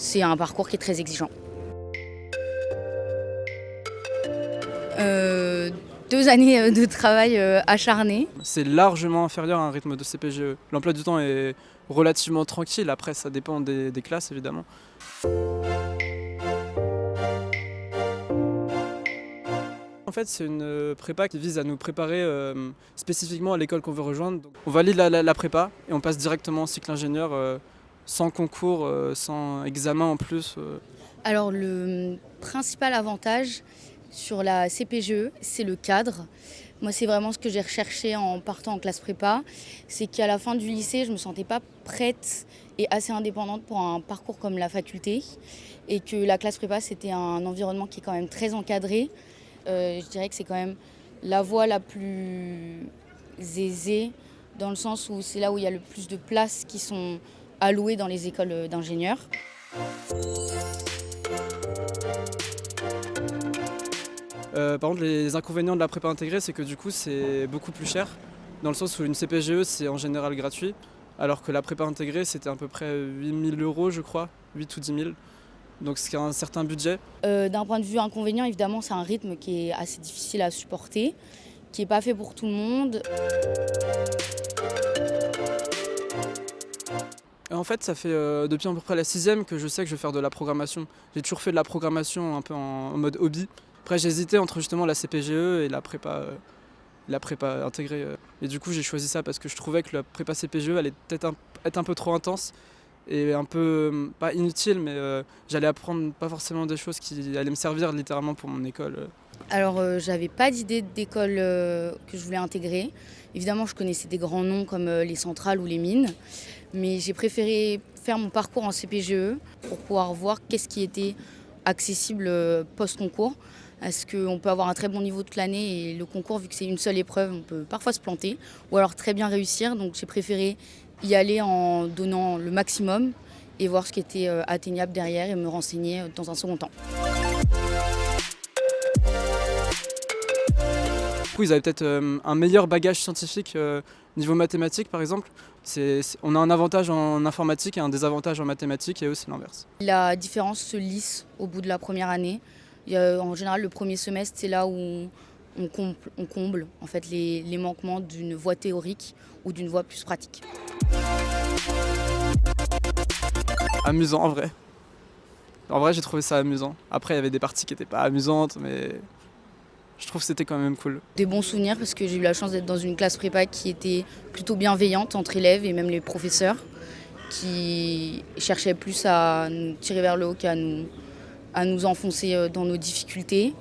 c'est un parcours qui est très exigeant. Euh, 2 années de travail acharné. C'est largement inférieur à un rythme de CPGE. L'emploi du temps est relativement tranquille, après ça dépend des classes évidemment. En fait, c'est une prépa qui vise à nous préparer spécifiquement à l'école qu'on veut rejoindre. Donc, on valide la prépa et on passe directement au cycle ingénieur sans concours, sans examen en plus. Alors le principal avantage sur la CPGE, c'est le cadre. Moi, c'est vraiment ce que j'ai recherché en partant en classe prépa. C'est qu'à la fin du lycée, je ne me sentais pas prête et assez indépendante pour un parcours comme la faculté. Et que la classe prépa, c'était un environnement qui est quand même très encadré. Je dirais que c'est quand même la voie la plus aisée, dans le sens où c'est là où il y a le plus de places qui sont allouées dans les écoles d'ingénieurs. Par contre, les inconvénients de la prépa intégrée, c'est que du coup, c'est beaucoup plus cher, dans le sens où une CPGE, c'est en général gratuit, alors que la prépa intégrée, c'était à peu près 8 000 €, je crois, 8 ou 10 000. Donc, ce qui a un certain budget. D'un point de vue inconvénient, évidemment, c'est un rythme qui est assez difficile à supporter, qui n'est pas fait pour tout le monde. En fait, ça fait depuis à peu près la 6e que je sais que je vais faire de la programmation. J'ai toujours fait de la programmation un peu en mode hobby. Après, j'hésitais entre justement la CPGE et la prépa intégrée. Et du coup, j'ai choisi ça parce que je trouvais que la prépa CPGE allait peut-être être un peu trop intense et un peu, pas inutile, mais j'allais apprendre pas forcément des choses qui allaient me servir littéralement pour mon école. Alors, j'avais pas d'idée d'école que je voulais intégrer. Évidemment, je connaissais des grands noms comme les centrales ou les mines, mais j'ai préféré faire mon parcours en CPGE pour pouvoir voir qu'est-ce qui était accessible post-concours. Parce qu'on peut avoir un très bon niveau toute l'année et le concours, vu que c'est une seule épreuve, on peut parfois se planter ou alors très bien réussir. Donc j'ai préféré y aller en donnant le maximum et voir ce qui était atteignable derrière et me renseigner dans un second temps. Du coup, ils avaient peut-être un meilleur bagage scientifique niveau mathématiques, par exemple. On a un avantage en informatique et un désavantage en mathématiques, et eux, c'est l'inverse. La différence se lisse au bout de la première année. En général, le premier semestre, c'est là où on comble en fait, les manquements d'une voie théorique ou d'une voie plus pratique. Amusant, en vrai. En vrai, j'ai trouvé ça amusant. Après, il y avait des parties qui n'étaient pas amusantes, mais je trouve que c'était quand même cool. Des bons souvenirs parce que j'ai eu la chance d'être dans une classe prépa qui était plutôt bienveillante entre élèves et même les professeurs qui cherchaient plus à nous tirer vers le haut qu'à nous enfoncer dans nos difficultés.